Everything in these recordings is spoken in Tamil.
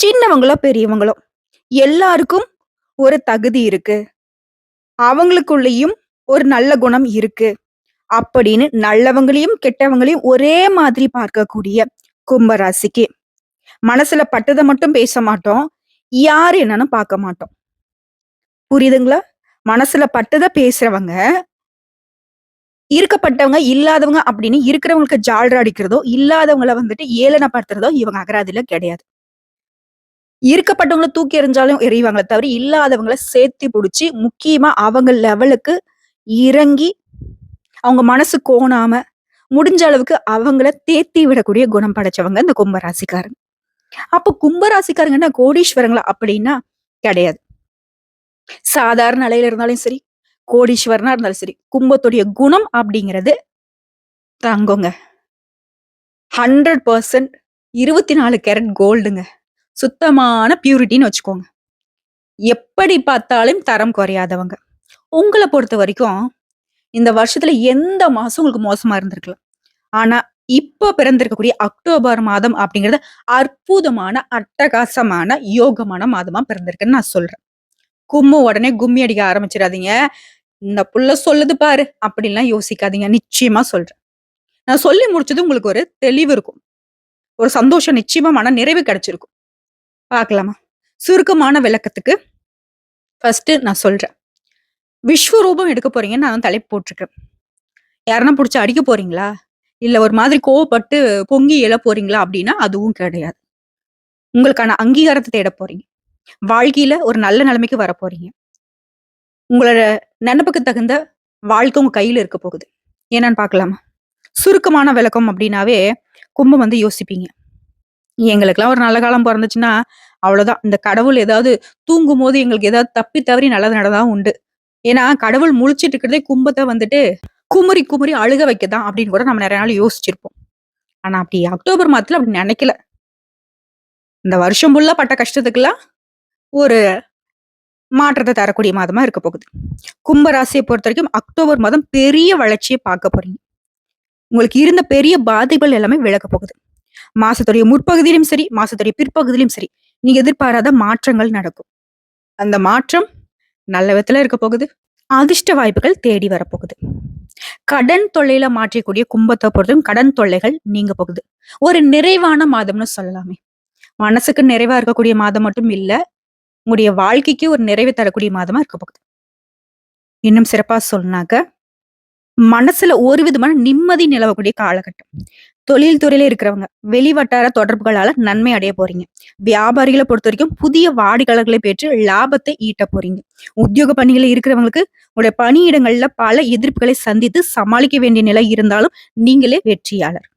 சின்னவங்களோ, பெரியவங்களோ எல்லாருக்கும் ஒரு தகுதி இருக்கு. அவங்களுக்குள்ளயும் ஒரு நல்ல குணம் இருக்கு. அப்படின்னு நல்லவங்களையும், கெட்டவங்களையும் ஒரே மாதிரி பார்க்கக்கூடிய கும்ப ராசிக்கு, மனசுல பட்டத மட்டும் பேச மாட்டோம். யார் என்னன்னு பார்க்க மாட்டோம். புரியுதுங்களா? மனசுல பட்டத பேசுறவங்க, இருக்கப்பட்டவங்க, இல்லாதவங்க அப்படின்னு இருக்கிறவங்களுக்கு ஜால்ரா அடிக்கிறதோ, இல்லாதவங்கள வந்துட்டு ஏளனப்படுத்துறதோ இவங்க அகராதில கிடையாது. இருக்கப்பட்டவங்கள தூக்கி எறிஞ்சாலும் எறிவாங்களே தவிர, இல்லாதவங்கள சேர்த்து புடிச்சு, முக்கியமா அவங்க லெவலுக்கு இறங்கி, அவங்க மனசு கோணாம, முடிஞ்ச அளவுக்கு அவங்கள தேத்தி விடக்கூடிய குணம் படைச்சவங்க இந்த கும்ப ராசிக்காரங்க. அப்ப கும்ப ராசிக்காரங்க என்ன கோடீஸ்வரங்களா? அப்படின்னா கிடையாது. சாதாரண நிலையில இருந்தாலும் சரி, கோடீஸ்வரனா இருந்தாலும் சரி, கும்பத்துடைய குணம் அப்படிங்கிறது தங்கங்க. 100% 24 கேரட் கோல்டுங்க. சுத்தமான பியூரிட்டின்னு வச்சுக்கோங்க. எப்படி பார்த்தாலும் தரம் குறையாதவங்க. உங்கள பொறுத்தவரைக்கும், இந்த வருஷத்துல எந்த மாசம் உங்களுக்கு மோசமா இருந்திருக்கலாம். ஆனா, இப்ப பிறந்திருக்கக்கூடிய அக்டோபர் மாதம் அப்படிங்கிறது அற்புதமான, அட்டகாசமான, யோகமான மாதமா பிறந்திருக்குன்னு நான் சொல்றேன். உடனே கும்மி அடிக்க ஆரம்பிச்சிடாதீங்க. இந்த புள்ள சொல்லுது பாரு, அப்படின்லாம் யோசிக்காதீங்க. நிச்சயமா சொல்றேன். நான் சொல்லி முடிச்சது உங்களுக்கு ஒரு தெளிவு இருக்கும். ஒரு சந்தோஷம் நிச்சயமா மன நிறைவு கிடைச்சிருக்கும். பார்க்கலாமா? சுருக்கமான விளக்கத்துக்கு ஃபர்ஸ்ட் நான் சொல்றேன். விஸ்வரூபம் எடுக்க போறீங்கன்னு நான் தலைப்பு போட்டிருக்கேன். யாருன்னா புடிச்சு அடிக்க போறீங்களா? இல்ல ஒரு மாதிரி கோவப்பட்டு பொங்கி எழ போறீங்களா? அப்படின்னா அதுவும் கிடையாது. உங்களுக்கான அங்கீகாரத்த தேட போறீங்க. வாழ்க்கையில ஒரு நல்ல நிலைமைக்கு வரப்போறீங்க. உங்களோட நெனப்புக்கு தகுந்த வாழ்க்கை உங்க கையில இருக்க போகுது. என்னன்னு பார்க்கலாமா? சுருக்கமான விளக்கம் அப்படின்னாவே, கும்பம் வந்து யோசிப்பீங்க. எங்களுக்கெல்லாம் ஒரு நல்ல காலம் பொறந்துச்சுன்னா, அவ்வளோதான். இந்த கடவுள் ஏதாவது தூங்கும்போது எங்களுக்கு ஏதாவது தப்பி தவறி நல்லது நடந்தா உண்டு. ஏன்னா, கடவுள் முழிச்சிட்டு இருக்கிறதே கும்பத்த வந்துட்டு குமுறி, குமுறி அழுக வைக்க தான் அப்படின்னு கூட நம்ம நெறைய நாள் யோசிச்சிருப்போம். ஆனா, அப்படி அக்டோபர் மாதத்துல அப்படி நெனைக்கல. இந்த வருஷம் ஃபுல்லா பட்ட கஷ்டத்துக்கெல்லாம் ஒரு மாற்றத்த தரக்கூடிய மாதமா இருக்க போகுது. கும்ப ராசிய பொறுத்தவரைக்கும் அக்டோபர் மாதம் பெரிய வளர்ச்சிய பார்க்க போறீங்க. உங்களுக்கு இருந்த பெரிய பாதைகள் எல்லாமே விலகப் போகுது. மாசத்துடைய முற்பகுதியிலும் சரி, மாசத்துடைய பிற்பகுதியிலும் சரி, நீங்க எதிர்பாராத மாற்றங்கள் நடக்கும். அந்த மாற்றம் நல்ல விதத்துல இருக்க போகுது. அதிர்ஷ்ட வாய்ப்புகள் தேடி வரப்போகுது. கடன் தொல்லையில மாற்றக்கூடிய கும்பத்த பொறுத்தவரைக்கும் கடன் தொல்லைகள் நீங்க போகுது. ஒரு நிறைவான மாதம்னு சொல்லலாமே. மனசுக்கு நிறைவா இருக்கக்கூடிய மாதம் மட்டும் இல்ல, உங்களுடைய வாழ்க்கைக்கு ஒரு நிறைவு தரக்கூடிய மாதமா இருக்க போகுது. இன்னும் சிறப்பா சொன்னாக்க, மனசுல ஒரு விதமான நிம்மதி நிலவக்கூடிய காலகட்டம். தொழில் துறையில இருக்கிறவங்க, வெளிவட்டார தொடர்புகளால நன்மை அடைய போறீங்க. வியாபாரிகள பொறுத்தவரைக்கும் புதிய வாடிக்கையாளர்களை பெற்று லாபத்தை ஈட்ட போறீங்க. உத்தியோக பணியில இருக்கிறவங்களுக்கு உங்களுடைய பணியிடங்கள்ல பல எதிர்ப்புகளை சந்தித்து சமாளிக்க வேண்டிய நிலை இருந்தாலும் நீங்களே வெற்றியாளர்.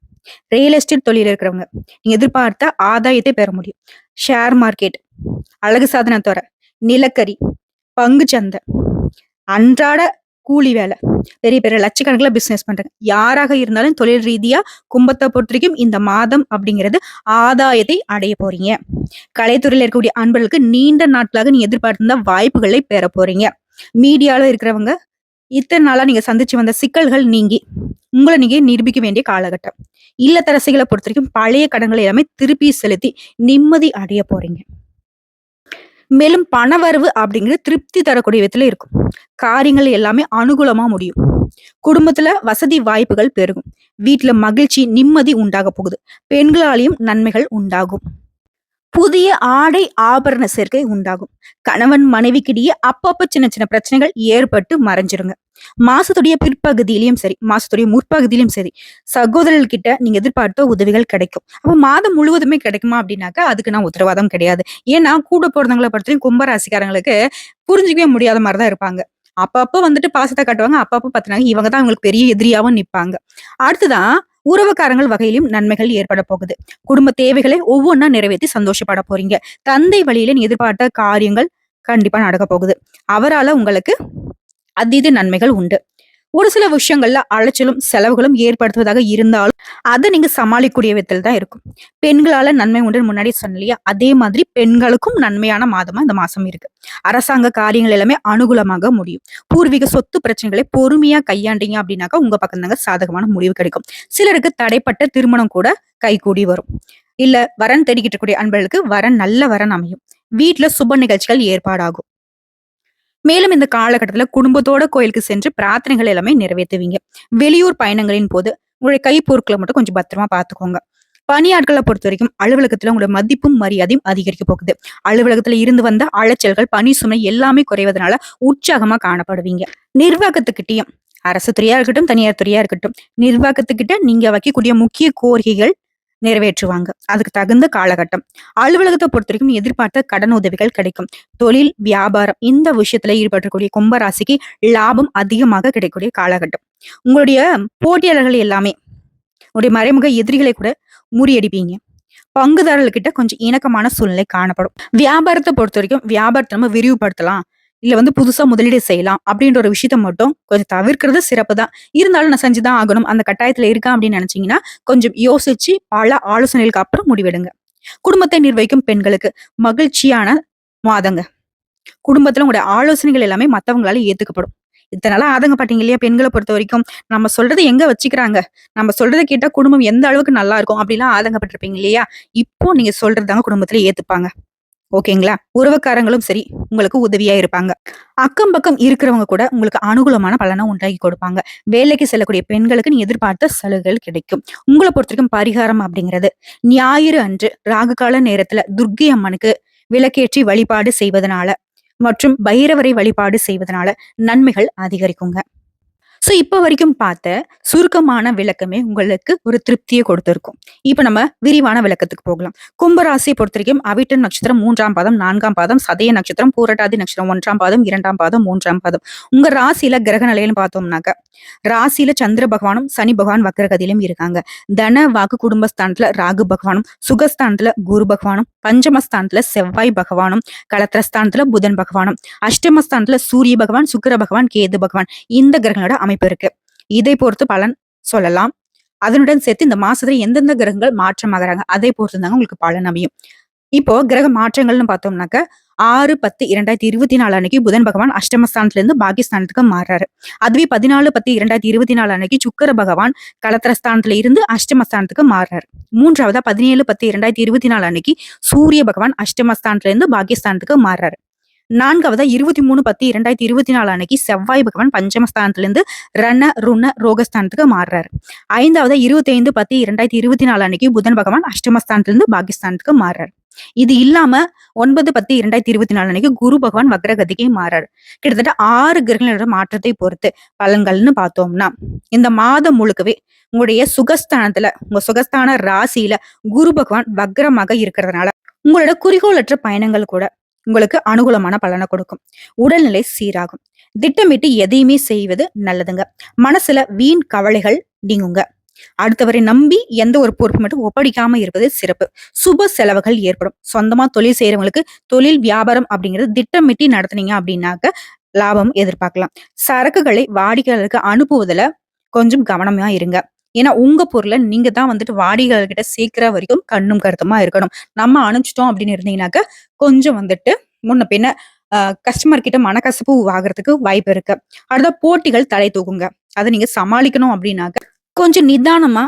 ரியல் எஸ்டேட் தொழில இருக்கிறவங்க, நீங்க எதிர்பார்த்த ஆதாயத்தை பெற முடியும். ஷேர் மார்க்கெட், அழகு சாதன துறை, நிலக்கரி, பங்குச்சந்தை, அன்றாட கூலி வேலை, பெரிய பெரிய லட்சக்கணக்கில பிசினஸ் பண்றாங்க. யாராக இருந்தாலும் தொழில் ரீதியா கும்பத்த பொறுத்தவரைக்கும் இந்த மாதம் அப்படிங்கிறது ஆதாயத்தை அடைய போறீங்க. கலைத்துறையில இருக்கக்கூடிய அன்பர்களுக்கு நீண்ட நாட்களாக நீங்க எதிர்பார்த்திருந்த வாய்ப்புகளை பெற போறீங்க. மீடியால இருக்கிறவங்க இத்தனை நாளா நீங்க சந்திச்சு வந்த சிக்கல்கள் நீங்கி உங்களை நீங்க நிரூபிக்க வேண்டிய காலகட்டம். இல்லத்தரசிகளை பொறுத்தவரைக்கும் பழைய கடன்களை எல்லாமே திருப்பி செலுத்தி நிம்மதி அடைய போறீங்க. மேலும் பணவரவு அப்படிங்கிறது திருப்தி தரக்கூடிய விதத்துல இருக்கும். காரியங்கள் எல்லாமே அனுகூலமா முடியும். குடும்பத்துல வசதி வாய்ப்புகள் பெருகும். வீட்டுல மகிழ்ச்சி, நிம்மதி உண்டாக போகுது. பெண்களாலையும் நன்மைகள் உண்டாகும். புதிய ஆடை ஆபரண சேர்க்கை உண்டாகும். கணவன் மனைவிக்கிடையே அப்பப்ப சின்ன சின்ன பிரச்சனைகள் ஏற்பட்டு மறைஞ்சிருங்க. மாசத்துடைய பிற்பகுதியிலும் சரி, மாசத்துடைய முற்பகுதியிலும் சரி, சகோதரர்கிட்ட நீங்க எதிர்பார்த்த உதவிகள் கிடைக்கும். அப்ப மாதம் முழுவதுமே கிடைக்குமா அப்படின்னாக்கா அதுக்கு நான் உத்தரவாதம் கிடையாது. ஏன்னா கூட பிறந்தவங்களை பொறுத்தவரைக்கும் கும்பராசிக்காரங்களுக்கு புரிஞ்சுக்கவே முடியாத மாதிரிதான் இருப்பாங்க. அப்பப்ப வந்துட்டு பாசத்தை காட்டுவாங்க, அப்பப்ப பாத்தீங்கன்னா இவங்க தான் அவங்களுக்கு பெரிய எதிரியாவும் நிப்பாங்க. அடுத்துதான் உறவுக்காரங்கள் வகையிலும் நன்மைகள் ஏற்பட போகுது. குடும்ப தேவைகளை ஒவ்வொன்னா நிறைவேற்றி சந்தோஷப்பட போறீங்க. தந்தை வழியில நீ எதிர்பார்த்த காரியங்கள் கண்டிப்பா நடக்க போகுது. அவரால உங்களுக்கு அதீத நன்மைகள் உண்டு. ஒரு சில விஷயங்கள்ல அலைச்சலும் செலவுகளும் ஏற்படுத்துவதாக இருந்தாலும் அதை நீங்க சமாளிக்கக்கூடிய விதத்தில் தான் இருக்கும். பெண்களால நன்மை உண்டு முன்னாடி சொன்னலையா, அதே மாதிரி பெண்களுக்கும் நன்மையான மாதமா இந்த மாசம் இருக்கு. அரசாங்க காரியங்கள் எல்லாமே அனுகூலமாக முடியும். பூர்வீக சொத்து பிரச்சனைகளை பொறுமையா கையாண்டீங்க அப்படின்னாக்கா உங்க பக்கம் தாங்க சாதகமான முடிவு கிடைக்கும். சிலருக்கு தடைப்பட்ட திருமணம் கூட கைகூடி வரும். இல்ல வரன் தேடிக்கிட்டு இருக்கக்கூடிய அன்பர்களுக்கு நல்ல வரன் அமையும். வீட்ல சுப நிகழ்ச்சிகள் ஏற்பாடாகும். மேலும் இந்த காலகட்டத்துல குடும்பத்தோட கோயிலுக்கு சென்று பிரார்த்தனைகள் எல்லாமே நிறைவேத்துவீங்க. வெளியூர் பயணங்களின் போது உங்களுடைய கைப்பொருட்களை மட்டும் கொஞ்சம் பத்திரமா பாத்துக்கோங்க. பணியாட்களை பொறுத்த வரைக்கும் அலுவலகத்துல உங்களோட மதிப்பும் மரியாதையும் அதிகரிக்க போகுது. அலுவலகத்துல இருந்து வந்த அலைச்சல்கள், பணி சுமை எல்லாமே குறைவதனால உற்சாகமா காணப்படுவீங்க. நிர்வாகத்துக்கிட்டயும் அரசு துறையா இருக்கட்டும், தனியார் துறையா இருக்கட்டும், நிர்வாகத்துக்கிட்ட நீங்க வைக்கக்கூடிய முக்கிய கோரிக்கைகள் நிறைவேற்றுவாங்க. அதுக்கு தகுந்த காலகட்டம். அலுவலகத்தை பொறுத்த வரைக்கும் எதிர்பார்த்த கடன் உதவிகள் கிடைக்கும். தொழில், வியாபாரம் இந்த விஷயத்துல ஈடுபடக்கூடிய கும்பராசிக்கு லாபம் அதிகமாக கிடைக்கக்கூடிய காலகட்டம். உங்களுடைய போட்டியாளர்கள் எல்லாமே உங்களுடைய மறைமுக எதிரிகளை கூட முறியடிப்பீங்க. பங்குதாரர்கிட்ட கொஞ்சம் இணக்கமான சூழ்நிலை காணப்படும். வியாபாரத்தை பொறுத்த வரைக்கும் வியாபாரத்தை நம்ம விரிவுபடுத்தலாம், இல்ல புதுசா முதலீடு செய்யலாம் அப்படின்ற ஒரு விஷயத்த மட்டும் கொஞ்சம் தவிர்க்கிறது சிறப்பு தான். இருந்தாலும் நான் செஞ்சுதான் ஆகணும், அந்த கட்டாயத்துல இருக்கேன் அப்படின்னு நினைச்சீங்கன்னா கொஞ்சம் யோசிச்சு பல ஆலோசனைகளுக்கு அப்புறம் முடிவெடுங்க. குடும்பத்தை நிர்வகிக்கும் பெண்களுக்கு மகிழ்ச்சியான மாதங்க. குடும்பத்துல உங்களுடைய ஆலோசனைகள் எல்லாமே மத்தவங்களால ஏத்துக்கப்படும். இத்தனை நாளா ஆதங்கப்பட்டீங்க இல்லையா? பெண்களை பொறுத்த வரைக்கும் நம்ம சொல்றதை எங்க வச்சுக்கிறாங்க, நம்ம சொல்றதை கேட்டா குடும்பம் எந்த அளவுக்கு நல்லா இருக்கும் அப்படிலாம் ஆதங்கப்பட்டிருப்பீங்க இல்லையா? இப்போ நீங்க சொல்றதாங்க குடும்பத்துல ஏத்துப்பாங்க. ஓகேங்களா? உறவுக்காரங்களும் சரி உங்களுக்கு உதவியா இருப்பாங்க. அக்கம் பக்கம் இருக்கிறவங்க கூட உங்களுக்கு அனுகூலமான பலனை உண்டாக்கி கொடுப்பாங்க. வேலைக்கு செல்லக்கூடிய பெண்களுக்கு நீ எதிர்பார்த்த சலுகைகள் கிடைக்கும். உங்களை பொறுத்த வரைக்கும் பரிகாரம் அப்படிங்கிறது ஞாயிறு அன்று ராகு கால நேரத்துல துர்க்கை அம்மனுக்கு விளக்கேற்றி வழிபாடு செய்வதனால மற்றும் பைரவரை வழிபாடு செய்வதனால நன்மைகள் அதிகரிக்குங்க. சோ இப்ப வரைக்கும் பார்த்த சுருக்கமான விளக்கமே உங்களுக்கு ஒரு திருப்தியை கொடுத்திருக்கும். இப்ப நம்ம விரிவான விளக்கத்துக்கு போகலாம். கும்பராசியை பொறுத்த வரைக்கும் அவிட்டம் நட்சத்திரம் 3ஆம் பாதம், 4ஆம் பாதம், சதய நட்சத்திரம், பூரட்டாதி நட்சத்திரம் 1ஆம் பாதம், 2ஆம் பாதம், 3ஆம் பாதம். உங்க ராசியில கிரக நிலையில பார்த்தோம்னாக்க ராசியில சந்திர பகவானும் சனி பகவான் வக்கரகதியிலும் இருக்காங்க. தன வாக்கு குடும்பஸ்தானத்துல ராகு பகவானும், சுகஸ்தானத்துல குரு பகவானும், பஞ்சமஸ்தானத்துல செவ்வாய் பகவானும், கலத்திரஸ்தானத்துல புதன் பகவானும், அஷ்டமஸ்தானத்துல சூரிய பகவான், சுக்கிர பகவான், கேது பகவான் இந்த கிரகங்களோட அமைப்பு இருக்கு. இதை பொறுத்து பலன் சொல்லலாம். அதனுடன் சேர்த்து இந்த மாசத்துல எந்தெந்த கிரகங்கள் மாற்றமாகறாங்க அதை பொறுத்து தாங்க உங்களுக்கு பலன் அமையும். இப்போ கிரக மாற்றங்கள்னு பார்த்தோம்னாக்க 6/10/2024 அன்னைக்கு புதன் பகவான் அஷ்டமஸ்தானத்துல இருந்து பாகிஸ்தானத்துக்கு மாறுறாரு. அதுவே 14/10/2024 அன்னைக்கு சுக்கிர பகவான் கலத்திரஸ்தானத்துல இருந்து அஷ்டமஸ்தானத்துக்கு மாறுறாரு. மூன்றாவதா 17/10/2024 அன்னைக்கு சூரிய பகவான் அஷ்டமஸ்தானத்துல இருந்து பாகிஸ்தானத்துக்கு மாறுறாரு. நான்காவதா 23/10/2024 அன்னைக்கு செவ்வாய் பகவான் பஞ்சமஸ்தானத்துல இருந்து ரண ருண ரோகஸ்தானத்துக்கு மாறுறாரு. ஐந்தாவதா 25/10/2024 அன்னைக்கு புதன் பகவான் அஷ்டமஸ்தானத்துல இருந்து பாகிஸ்தானத்துக்கு மாறுறாரு. இது இல்லாம 9/10/2024 அன்னைக்கு குரு பகவான் வக்ரகதிக்கு மாறாரு. கிட்டத்தட்ட 6 கிரகங்களோட மாற்றத்தை பொறுத்து பலன்கள்னு பார்த்தோம்னா இந்த மாதம் முழுக்கவே உங்களுடைய சுகஸ்தானத்துல உங்க சுகஸ்தான ராசியில குரு பகவான் வக்ரமாக இருக்கிறதுனால உங்களோட குறிக்கோளற்ற பயணங்கள் கூட உங்களுக்கு அனுகூலமான பலனை கொடுக்கும். உடல்நிலை சீராகும். திட்டமிட்டு எதையுமே செய்வது நல்லதுங்க. மனசுல வீண் கவலைகள் நீங்குங்க. அடுத்தவரை நம்பி எந்த ஒரு பொறுப்பு மட்டும் ஒப்படைக்காம இருப்பது சிறப்பு. சுப செலவுகள் ஏற்படும். சொந்தமா தொழில் செய்யறவங்களுக்கு தொழில் வியாபாரம் அப்படிங்கிறது திட்டமிட்டு நடத்துனீங்க அப்படின்னாக்க லாபம் எதிர்பார்க்கலாம். சரக்குகளை வாடிக்கையாளருக்கு அனுப்புவதுல கொஞ்சம் கவனமா இருங்க. ஏன்னா உங்க பொருளை நீங்க தான் வாடிக்கையாளர்கிட்ட சேர்க்கிற வரைக்கும் கண்ணும் கருத்துமா இருக்கணும். நம்ம அனுப்பிச்சிட்டோம் அப்படின்னு இருந்தீங்கன்னாக்க கொஞ்சம் முன்ன பின்ன கஸ்டமர் கிட்ட மனக்கசப்பு ஆகிறதுக்கு வாய்ப்பு இருக்கு. அடுத்த போட்டிகள் தலை தூக்குங்க. அதை நீங்க சமாளிக்கணும் அப்படின்னாக்க கொஞ்சம் நிதானமா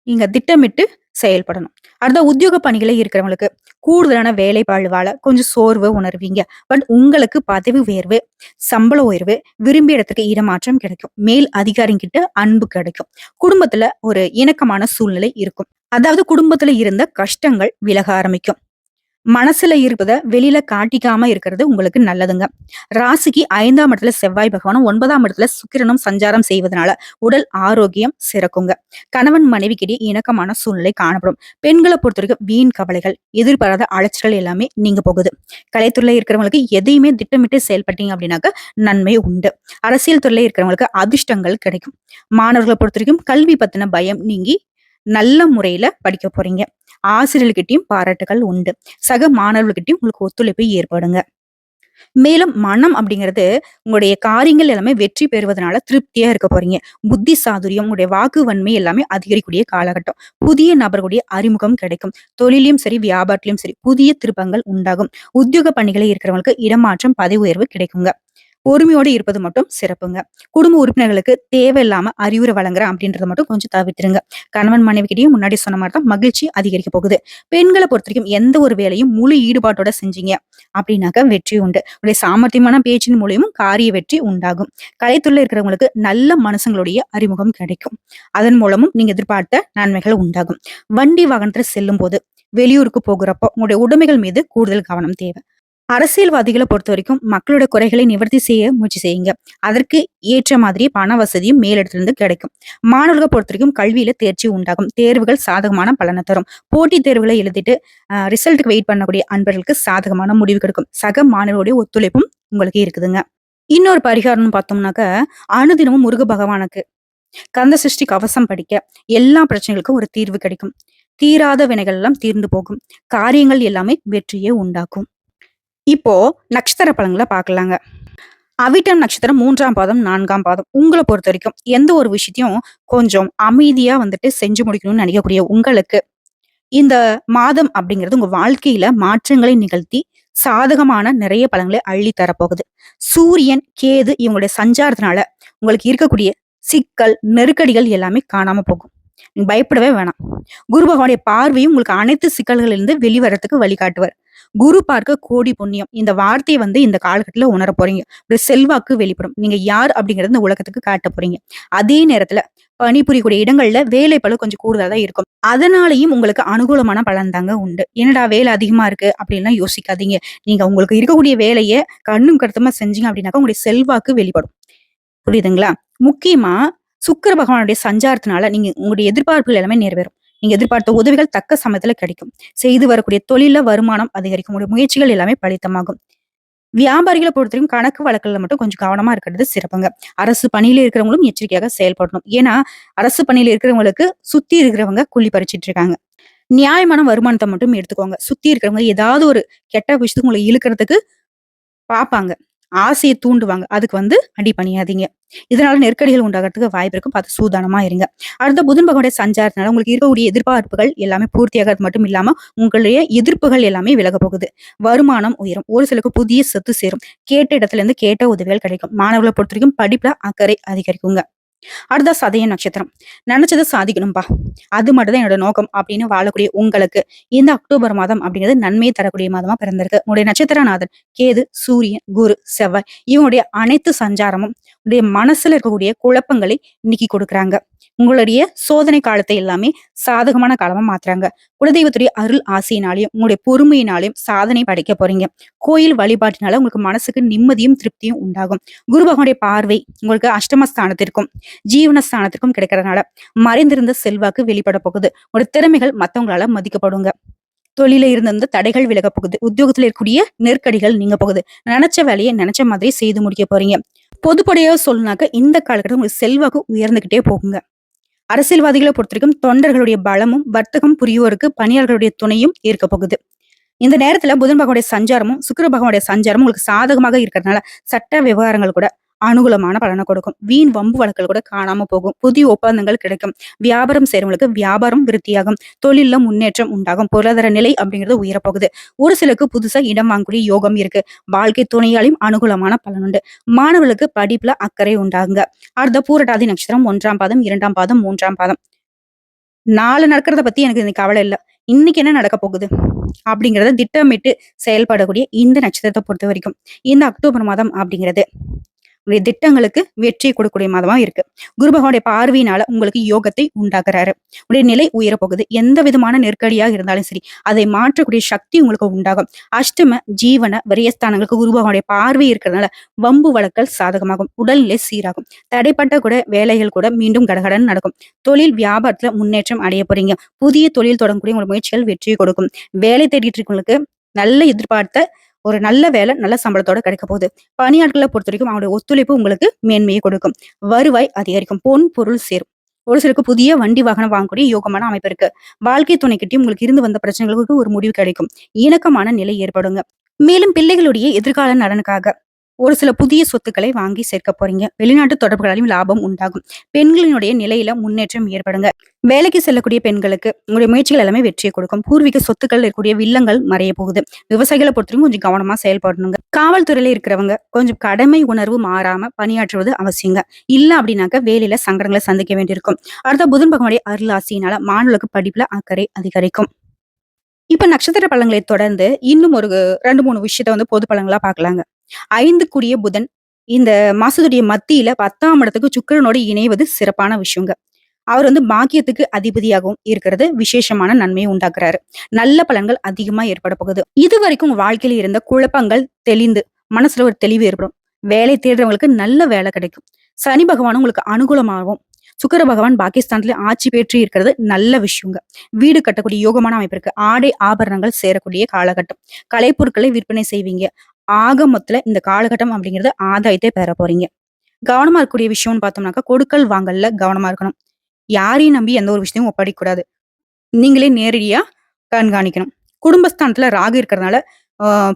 நீங்க திட்டமிட்டு செயல்படணும். அடுத்த உத்தியோக பணிகளை இருக்கிறவங்களுக்கு கூடுதலான வேலை பழுவால கொஞ்சம் சோர்வு உணர்வீங்க. பட் உங்களுக்கு பதவி உயர்வு, சம்பள உயர்வு, விரும்பிய இடத்துக்கு இடமாற்றம் கிடைக்கும். மேல் அதிகாரிகிட்ட அன்பு கிடைக்கும். குடும்பத்துல ஒரு இணக்கமான சூழ்நிலை இருக்கும். அதாவது குடும்பத்துல இருந்த கஷ்டங்கள் விலக ஆரம்பிக்கும். மனசுல இருப்பத வெளியில காட்டிக்காம இருக்கிறது உங்களுக்கு நல்லதுங்க. ராசிக்கு 5ஆம் இடத்துல செவ்வாய் பகவானும் 9ஆம் இடத்துல சுக்கிரனும் சஞ்சாரம் செய்வதனால உடல் ஆரோக்கியம் சிறக்குங்க. கணவன் மனைவிக்கிடையே இணக்கமான சூழ்நிலை காணப்படும். பெண்களை பொறுத்த வரைக்கும் வீண் கவலைகள், எதிர்பாராத அலைச்சல்கள் எல்லாமே நீங்க போகுது. கலைத்துறையில இருக்கிறவங்களுக்கு எதையுமே திட்டமிட்டு செயல்பட்டீங்க அப்படின்னாக்க நன்மை உண்டு. அரசியல் துறையில இருக்கிறவங்களுக்கு அதிர்ஷ்டங்கள் கிடைக்கும். மாணவர்களை பொறுத்த வரைக்கும் கல்வி பத்தின பயம் நீங்கி நல்ல முறையில படிக்க போறீங்க. ஆசிரியர்கிட்டையும் பாராட்டுகள் உண்டு. சக மாணவர்கள்கிட்டயும் உங்களுக்கு ஒத்துழைப்பு ஏற்படுங்க. மேலும் மனம் அப்படிங்கிறது உங்களுடைய காரியங்கள் எல்லாமே வெற்றி பெறுவதனால திருப்தியா இருக்க போறீங்க. புத்தி சாதுரியம், உங்களுடைய வாக்கு வன்மை எல்லாமே அதிகரிக்கூடிய காலகட்டம். புதிய நபர்களுடைய அறிமுகம் கிடைக்கும். தொழிலையும் சரி வியாபாரத்திலும் சரி புதிய திருப்பங்கள் உண்டாகும். உத்தியோக பணிகளை இருக்கிறவங்களுக்கு இடமாற்றம், பதவி உயர்வு கிடைக்குங்க. பொறுமையோடு இருப்பது மட்டும் சிறப்புங்க. குடும்ப உறுப்பினர்களுக்கு தேவையில்லாம அறிவுரை வழங்குறேன் அப்படின்றத மட்டும் கொஞ்சம் தவிர்த்துருங்க. கணவன் மனைவிகிட்டயும் முன்னாடி சொன்ன மாரி தான் மகிழ்ச்சி அதிகரிக்க போகுது. பெண்கள பொறுத்தவரைக்கும் எந்த ஒரு வேலையும் முழு ஈடுபாட்டோட செஞ்சீங்க அப்படின்னாக்க வெற்றி உண்டு. உங்களுடைய சாமர்த்தியமான பேச்சின் மூலியமும் காரிய வெற்றி உண்டாகும். கலைத்துறையில இருக்கிறவங்களுக்கு நல்ல மனுஷங்களுடைய அறிமுகம் கிடைக்கும். அதன் மூலமும் நீங்க எதிர்பார்த்த நன்மைகள் உண்டாகும். வண்டி வாகனத்துல செல்லும்போது, வெளியூருக்கு போகிறப்போ உங்களுடைய உடைமைகள் மீது கூடுதல் கவனம் தேவை. அரசியல்வாதிகள பொறுத்தவரைக்கும் மக்களோட குறைகளை நிவர்த்தி செய்ய முயற்சி செய்யுங்க. அதற்கு ஏற்ற மாதிரி பண வசதியும் மேலிடத்திலிருந்து கிடைக்கும். மாணவர்கள பொறுத்தவரைக்கும் கல்வியில தேர்ச்சி உண்டாகும். தேர்வுகள் சாதகமான பலனை தரும். போட்டித் தேர்வுகள எழுதிட்டு ரிசல்ட்க்கு வெயிட் பண்ணக்கூடிய அன்பர்களுக்கு சாதகமான முடிவு கிடைக்கும். சக மாணவர்களுடைய ஒத்துழைப்பும் உங்களுக்கு இருக்குதுங்க. இன்னொரு பரிகாரம்னு பார்த்தோம்னாக்க, அனுதினமும் முருக பகவானுக்கு கந்த சஷ்டி கவசம் படிக்க எல்லா பிரச்சனைகளுக்கும் ஒரு தீர்வு கிடைக்கும். தீராத வினைகள் எல்லாம் தீர்ந்து போகும். காரியங்கள் எல்லாமே வெற்றியே உண்டாக்கும். இப்போ நட்சத்திர பலன்கள பார்க்கலாங்க. அவிட்டம் நட்சத்திரம் 3ஆம் பாதம், 4ஆம் பாதம். உங்கள பொறுத்தவரைக்கும் எந்த ஒரு விஷயத்தையும் கொஞ்சம் அமைதியா வந்துட்டு செஞ்சு முடிக்கணும்னு நினைக்கக்கூடிய உங்களுக்கு, இந்த மாதம் அப்படிங்கிறது உங்க வாழ்க்கையில மாற்றங்களை நிகழ்த்தி சாதகமான நிறைய பலன்களை அள்ளி தரப்போகுது. சூரியன், கேது இவங்களுடைய சஞ்சாரத்தினால உங்களுக்கு இருக்கக்கூடிய சிக்கல், நெருக்கடிகள் எல்லாமே காணாம போகும். நீங்க பயப்படவே வேணாம். குரு பகவானுடைய பார்வையும் உங்களுக்கு அனைத்து சிக்கல்களிலிருந்து வெளிவரத்துக்கு வழிகாட்டுவார். குரு பார்க்க கோடி புண்ணியம். இந்த வார்த்தைய இந்த காலகட்டத்துல உணர போறீங்க. ஒரு செல்வாக்கு வெளிப்படும். நீங்க யார் அப்படிங்கறத இந்த உலகத்துக்கு காட்ட போறீங்க. அதே நேரத்துல பணிபுரியக்கூடிய இடங்கள்ல வேலை பளு கொஞ்சம் கூடுதலா தான் இருக்கும். அதனாலயும் உங்களுக்கு அனுகூலமான பலன் தாங்க உண்டு. என்னடா வேலை அதிகமா இருக்கு அப்படின்லாம் யோசிக்காதீங்க. நீங்க உங்களுக்கு இருக்கக்கூடிய வேலைய கண்ணும் கருத்துமா செஞ்சீங்க அப்படின்னாக்கா உங்களுடைய செல்வாக்கு வெளிப்படும். புரியுதுங்களா? முக்கியமா சுக்கிர பகவானுடைய சஞ்சாரத்தினால நீங்க உங்களுடைய எதிர்பார்ப்புகள் எல்லாமே நிறைவேறும். நீங்க எதிர்பார்த்த உதவிகள் தக்க சமயத்துல கிடைக்கும். செய்து வரக்கூடிய தொழில்ல வருமானம் அதிகரிக்கும். உங்களுடைய முயற்சிகள் எல்லாமே பலித்தமாகும். வியாபாரிகளை பொறுத்தவரைக்கும் கணக்கு வழக்குல மட்டும் கொஞ்சம் கவனமா இருக்கிறது சிறப்புங்க. அரசு பணியில இருக்கிறவங்களும் எச்சரிக்கையாக செயல்படணும். ஏன்னா, அரசு பணியில இருக்கிறவங்களுக்கு சுத்தி இருக்கிறவங்க குழி பறிச்சிட்டு இருக்காங்க. நியாயமான வருமானத்தை மட்டும் எடுத்துக்கோங்க. சுத்தி இருக்கிறவங்க ஏதாவது ஒரு கெட்ட விஷயத்துக்கு உங்களை இழுக்கிறதுக்கு பாப்பாங்க. ஆசைய தூண்டுவாங்க. அதுக்கு அடி பணியாதீங்க. இதனால நெருக்கடிகள் உண்டாகறதுக்கு வாய்ப்பு இருக்கு. பார்த்து சூதானமா இருங்க. அடுத்த புதன் பகவானுடைய சஞ்சாரத்தினால உங்களுக்கு இருக்கக்கூடிய எதிர்பார்ப்புகள் எல்லாமே பூர்த்தியாகிறது மட்டும் இல்லாம, உங்களுடைய எதிர்ப்புகள் எல்லாமே விலக போகுது. வருமானம் உயரும். ஒரு சிலருக்கு புதிய சொத்து சேரும். கேட்ட இடத்துல இருந்து கேட்ட உதவிகள் கிடைக்கும். மாணவர்களை பொறுத்தவரைக்கும் படிப்புல அக்கறை அதிகரிக்குங்க. அடுத்த சதய நட்சத்திரம். நினைச்சதை சாதிக்கணும்பா. அது மட்டும் தான் என்னோட நோக்கம் அப்படின்னு வாழக்கூடிய உங்களுக்கு இந்த அக்டோபர் மாதம் அப்படிங்கிறது நன்மையை தரக்கூடிய மாதமா பிறந்திருக்கு. உங்களுடைய நட்சத்திரநாதன் கேது, சூரியன், குரு, செவ்வாய் இவங்களுடைய அனைத்து சஞ்சாரமும் உடைய மனசுல இருக்கக்கூடிய குழப்பங்களை நீக்கி கொடுக்குறாங்க. உங்களுடைய சோதனை காலத்தை எல்லாமே சாதகமான காலமா மாத்துறாங்க. குலதெய்வத்துடைய அருள் ஆசையினாலையும் உங்களுடைய பொறுமையினாலையும் சாதனை படைக்க போறீங்க. கோயில் வழிபாட்டினால உங்களுக்கு மனசுக்கு நிம்மதியும் திருப்தியும் உண்டாகும். குரு பகவானுடைய பார்வை உங்களுக்கு அஷ்டமஸ்தானத்திற்கும் ஜீவனஸ்தானத்திற்கும் கிடைக்கிறதுனால மறைந்திருந்த செல்வாக்கு வெளிப்பட போகுது. ஒரு திறமைகள் மத்தவங்களால மதிக்கப்படுங்க. தொழில இருந்த தடைகள் விலக போகுது. உத்தியோகத்துல இருக்கக்கூடிய நெருக்கடிகள் நீங்க போகுது. நினைச்ச வேலையை நினைச்ச மாதிரி செய்து முடிக்க போறீங்க. பொதுப்படையா சொல்லனாக்க இந்த காலகட்டம் உங்களுக்கு செல்வாக்கு உயர்ந்துகிட்டே போகுங்க. அரசியல்வாதிகளை பொறுத்தவரைக்கும் தொண்டர்களுடைய பலமும் வர்த்தகம் புரியோருக்கு பணியாளர்களுடைய துணையும் இருக்க போகுது. இந்த நேரத்துல புதன் பகவானுடைய சஞ்சாரமும் சுக்கிர பகவானுடைய சஞ்சாரமும் உங்களுக்கு சாதகமாக இருக்கிறதுனால சட்ட விவகாரங்கள் கூட அனுகூலமான பலனை கொடுக்கும். வீண் வம்பு வழக்குகள் கூட காணாம போகும். புதிய ஒப்பந்தங்கள் கிடைக்கும். வியாபாரம் செய்யறவங்களுக்கு வியாபாரம் விருத்தியாகும். தொழில்ல முன்னேற்றம் உண்டாகும். பொருளாதார நிலை அப்படிங்கிறது உயரப்போகுது. ஒரு சிலருக்கு புதுசா இடம் வாங்கக்கூடிய யோகம் இருக்கு. வாழ்க்கை துணையாலையும் அனுகூலமான பலன் உண்டு. மாணவர்களுக்கு படிப்புல அக்கறை உண்டாகுங்க. அடுத்த பூரட்டாதி நட்சத்திரம் 1ஆம் பாதம், 2ஆம் பாதம், 3ஆம் பாதம். நாளை நடக்கிறத பத்தி எனக்கு இன்னைக்கு கவலை இல்ல. இன்னைக்கு என்ன நடக்க போகுது அப்படிங்கறத திட்டமிட்டு செயல்படக்கூடிய இந்த நட்சத்திரத்தை பொறுத்த வரைக்கும் இந்த அக்டோபர் மாதம் அப்படிங்கிறது உங்களுடைய திட்டங்களுக்கு வெற்றி கொடுக்கக்கூடிய மாதமா இருக்கு. குரு பகவானுடைய பார்வையினால உங்களுக்கு யோகத்தை உண்டாக்குறாரு. உடைய நிலை உயரப்போகுது. எந்த விதமான நெருக்கடியாக இருந்தாலும் சரி அதை மாற்றக்கூடிய சக்தி உங்களுக்கு உண்டாகும். அஷ்டம ஜீவன விரயஸ்தானங்களுக்கு குரு பகவானுடைய பார்வை இருக்கிறதுனால வம்பு வழக்கல் சாதகமாகும். உடல்நிலை சீராகும். தடைப்பட்ட கூட வேலைகள் கூட மீண்டும் கடகடன் நடக்கும். தொழில் வியாபாரத்துல முன்னேற்றம் அடைய போறீங்க. புதிய தொழில் தொடங்கக்கூடிய உங்களோட முயற்சிகள் வெற்றி கொடுக்கும். வேலை தேடிட்டு இருக்கவங்களுக்கு நல்ல எதிர்பார்த்த ஒரு நல்ல வேலை நல்ல சம்பளத்தோட கிடைக்க போகுது. பணியாட்களை பொறுத்த வரைக்கும் அவங்களுடைய ஒத்துழைப்பு உங்களுக்கு மேன்மையை கொடுக்கும். வருவாய் அதிகரிக்கும். பொன் பொருள் சேரும். ஒரு சிலருக்கு புதிய வண்டி வாகனம் வாங்கக்கூடிய யோகமான அமைப்பு இருக்கு. வாழ்க்கை துணைக்கிட்டையும் உங்களுக்கு இருந்து வந்த பிரச்சனைகளுக்கு ஒரு முடிவு கிடைக்கும். இணக்கமான நிலை ஏற்படுங்க. மேலும் பிள்ளைகளுடைய எதிர்கால நலனுக்காக ஒரு சில புதிய சொத்துக்களை வாங்கி சேர்க்க போறீங்க. வெளிநாட்டு தொடர்புகளாலும் லாபம் உண்டாகும். பெண்களினுடைய நிலையில முன்னேற்றம் ஏற்படுங்க. வேலைக்கு செல்லக்கூடிய பெண்களுக்கு உங்களுடைய முயற்சிகள் எல்லாமே வெற்றியை கொடுக்கும். பூர்வீக சொத்துக்கள் இருக்கக்கூடிய வில்லங்கள் மறைய போகுது. விவசாயிகளை பொறுத்தவரைக்கும் கொஞ்சம் கவனமா செயல்படணுங்க. காவல்துறையில இருக்கிறவங்க கொஞ்சம் கடமை உணர்வு மாறாம பணியாற்றுவது அவசியங்க. இல்ல அப்படின்னாக்க வேலையில சங்கடங்களை சந்திக்க வேண்டியிருக்கும். அடுத்த புதன் பகவானுடைய அருளாசியினால மாணவர்களுக்கு படிப்புல அக்கறை அதிகரிக்கும். இப்ப நட்சத்திர பலன்களை தொடர்ந்து இன்னும் ஒரு 2, 3 விஷயத்த பொது பலன்களா பார்க்கலாங்க. 5 கூடிய புதன் இந்த மாசத்துடைய மத்தியில 10ஆம் இடத்துக்கு சுக்கிரனோடு இணைவது சிறப்பான விஷயங்க. அவர் பாக்கியத்துக்கு அதிபதியாகவும் இருக்கிறது விசேஷமான நன்மையை உண்டாக்குறாரு. நல்ல பலன்கள் அதிகமா ஏற்பட போகுது. இதுவரைக்கும் உங்க வாழ்க்கையில இருந்த குழப்பங்கள் தெளிந்து மனசுல ஒரு தெளிவு ஏற்படும். வேலை தேடுறவங்களுக்கு நல்ல வேலை கிடைக்கும். சனி பகவானும் உங்களுக்கு அனுகூலமாகவும் சுக்கிர பகவான் பாகிஸ்தான்ல ஆட்சி பெற்று இருக்கிறது நல்ல விஷயங்க. வீடு கட்டக்கூடிய யோகமான அமைப்பு இருக்கு. ஆடை ஆபரணங்கள் சேரக்கூடிய காலகட்டம். கலைப்பொருட்களை விற்பனை செய்வீங்க. ஆக மொத்தத்துல இந்த காலகட்டம் அப்படிங்கிறது ஆதாயத்தை பெற போறீங்க. கவனமா இருக்கக்கூடிய விஷயம்னு பார்த்தோம்னாக்கா கொடுக்கல் வாங்கல்ல கவனமா இருக்கணும். யாரையும் நம்பி எந்த ஒரு விஷயத்தையும் ஒப்படைக்க கூடாது. நீங்களே நேரடியா கண்காணிக்கணும். குடும்பஸ்தானத்துல ராகு இருக்கிறதுனால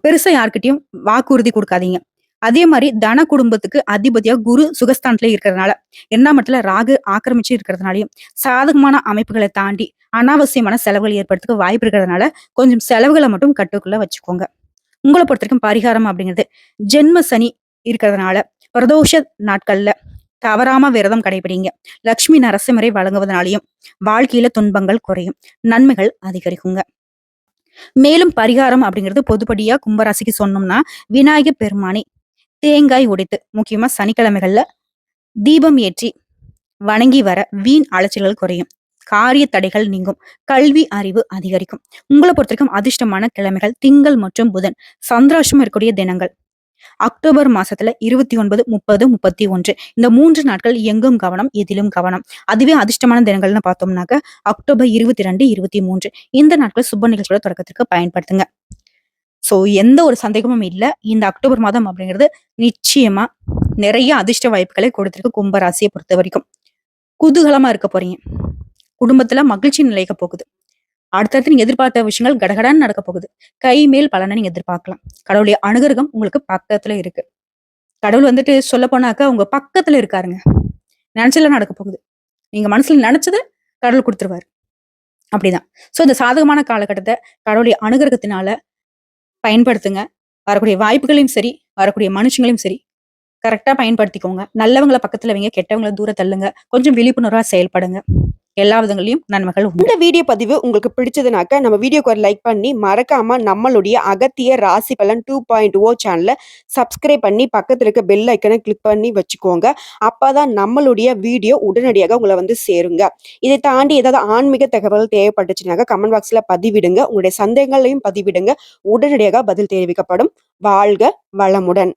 பெருசா யார்கிட்டயும் வாக்குறுதி கொடுக்காதீங்க. அதே மாதிரி தன குடும்பத்துக்கு அதிபதியா குரு சுகஸ்தானத்துல இருக்கிறதுனால 2ஆம் இடத்துல ராகு ஆக்கிரமிச்சு இருக்கிறதுனாலயும் சாதகமான அமைப்புகளை தாண்டி அனாவசியமான செலவுகள் ஏற்படுறதுக்கு வாய்ப்பு இருக்கிறதுனால கொஞ்சம் செலவுகளை மட்டும் கட்டுக்குள்ள வச்சுக்கோங்க. உங்களை பொறுத்த வரைக்கும் பரிகாரம் அப்படிங்கிறது ஜென்ம சனி இருக்கிறதுனால பிரதோஷ நாட்கள்ல தவறாம விரதம் கடைபிடிங்க. லட்சுமி நரசிம்மரை வழங்குவதனாலையும் வாழ்க்கையில துன்பங்கள் குறையும். நன்மைகள் அதிகரிக்குங்க. மேலும் பரிகாரம் அப்படிங்கிறது பொதுப்படியா கும்பராசிக்கு சொன்னோம்னா விநாயகர் பெருமானை தேங்காய் உடைத்து முக்கியமா சனிக்கிழமைகள்ல தீபம் ஏற்றி வணங்கி வர வீண் அலைச்சல்கள் குறையும். காரிய தடைகள் நீங்கும். கல்வி அறிவு அதிகரிக்கும். உங்களை பொறுத்த வரைக்கும் அதிர்ஷ்டமான கிழமைகள் திங்கள் மற்றும் புதன். சந்திராஷ்டமம் இருக்கக்கூடிய தினங்கள் அக்டோபர் மாசத்துல 29, 30, 31 இந்த 3 நாட்கள் எங்கும் கவனம் எதிலும் கவனம். அதுவே அதிர்ஷ்டமான தினங்கள்னு பார்த்தோம்னாக்க அக்டோபர் 22, 23 இந்த நாட்கள் சுப நிகழ்ச்சியோட தொடக்கத்திற்கு பயன்படுத்துங்க. சோ எந்த ஒரு சந்தேகமும் இல்ல. இந்த அக்டோபர் மாதம் அப்படிங்கிறது நிச்சயமா நிறைய அதிர்ஷ்ட வாய்ப்புகளை கொடுத்திருக்கு கும்பராசியை பொறுத்த வரைக்கும். குதூகலமா இருக்க போறீங்க. குடும்பத்துல மகிழ்ச்சி நிலைக்க போகுது. அடுத்தடுத்து நீங்க எதிர்பார்த்த விஷயங்கள் கடகடான்னு நடக்க போகுது. கை மேல் பலனை நீங்க எதிர்பார்க்கலாம். கடவுளுடைய அனுகிரகம் உங்களுக்கு பக்கத்துல இருக்கு. கடவுள் சொல்ல போனாக்கா உங்க பக்கத்துல இருக்காருங்க. நினைச்சல நடக்க போகுது. நீங்க மனசுல நினைச்சதை கடவுள் கொடுத்துருவாரு. அப்படிதான். சோ இந்த சாதகமான காலகட்டத்தை கடவுளுடைய அனுகிரகத்தினால பயன்படுத்துங்க. வரக்கூடிய வாய்ப்புகளையும் சரி, வரக்கூடிய மனுஷங்களையும் சரி கரெக்டா பயன்படுத்திக்கோங்க. நல்லவங்களை பக்கத்துல வைங்க, கெட்டவங்களை தூர தள்ளுங்க. கொஞ்சம் விழிப்புணர்வா செயல்படுங்க. எல்லா விதங்களையும் நன்மைகள் உண்டு. இந்த வீடியோ பதிவு உங்களுக்கு பிடிச்சதுனாக்க நம்ம வீடியோக்கு ஒரு லைக் பண்ணி மறக்காம நம்மளுடைய அகத்திய ராசி பலன் 2.0 சேனலை சப்ஸ்கிரைப் பண்ணி பக்கத்துல இருக்க பெல் ஐக்கனை கிளிக் பண்ணி வச்சுக்கோங்க. அப்பதான் நம்மளுடைய வீடியோ உடனடியாக உங்களை சேருங்க. இதை தாண்டி ஏதாவது ஆன்மீக தகவல் தேவைப்பட்டுச்சுனாக்க கமெண்ட் பாக்ஸ்ல பதிவிடுங்க. உங்களுடைய சந்தேகங்களையும் பதிவிடுங்க. உடனடியாக பதில் தெரிவிக்கப்படும். வாழ்க வளமுடன்.